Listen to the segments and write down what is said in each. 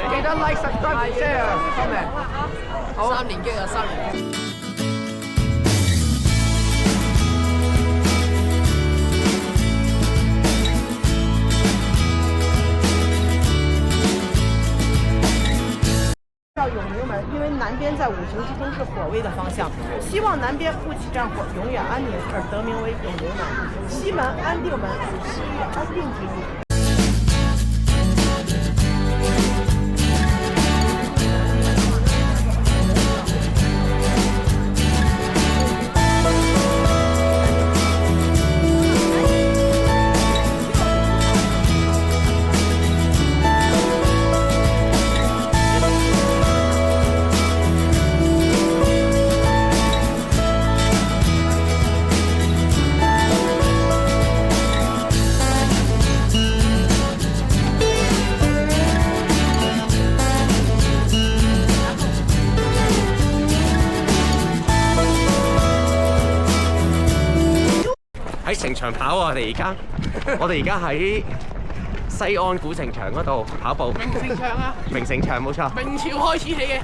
記得 like、subscribe、share、comment。好，3連擊啊，3連擊。到永宁门，因为南边在五行之中是火位的方向，希望南边雾起战火，永远安宁，而得名为永宁门。西门安定门，属西域安定之意。喺城牆跑啊！我哋而家喺西安古城牆嗰度跑步。明城牆啊！明城牆冇錯。明朝開始起嘅。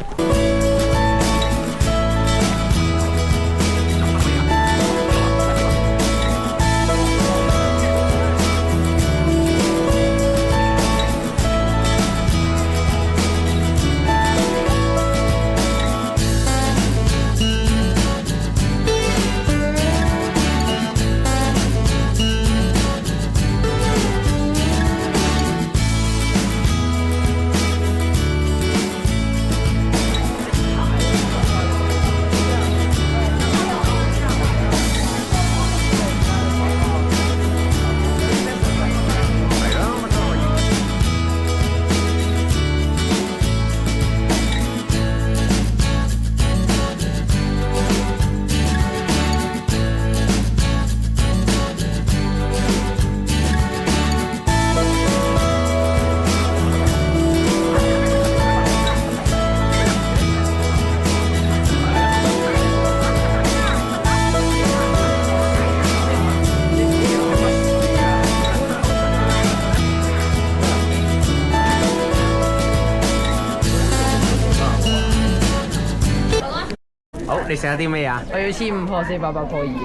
好，你食咗啲咩啊？我要15破4，800破2啊！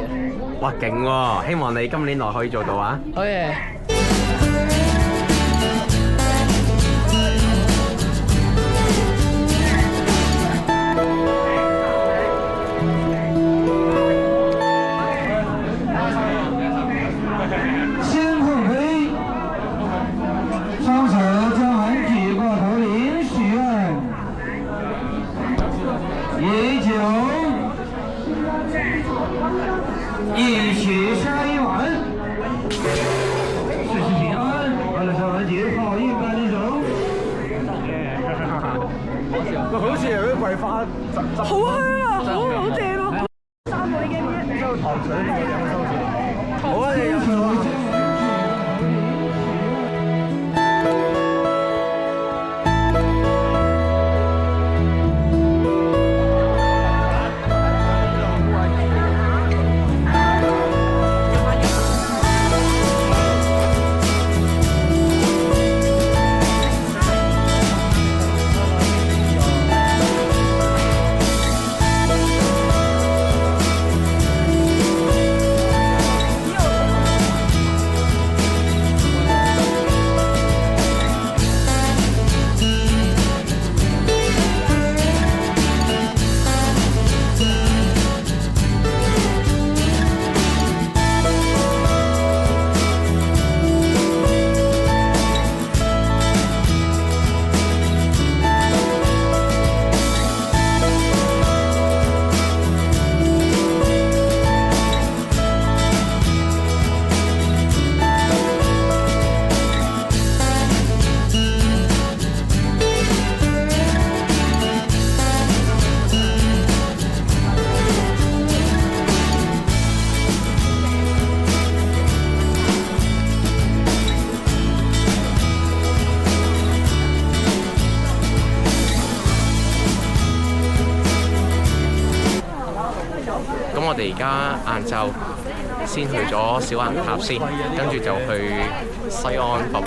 哇，勁喎！希望你今年內可以做到啊！好嘢！先后飞，双手将碗举过头顶许愿，饮酒，一起杀一碗，事事平安，完了杀完节，好运干你手。好似有啲桂花好香啊！好正咯！3個你驚唔驚？收糖水呢個有冇收錢？好啊，你有咁我哋而家晏晝先去咗小銀塔先，跟住就去西安博物館。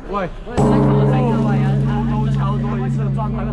喂，我哋睇球睇嘅位啊，到湊到意思，裝睇個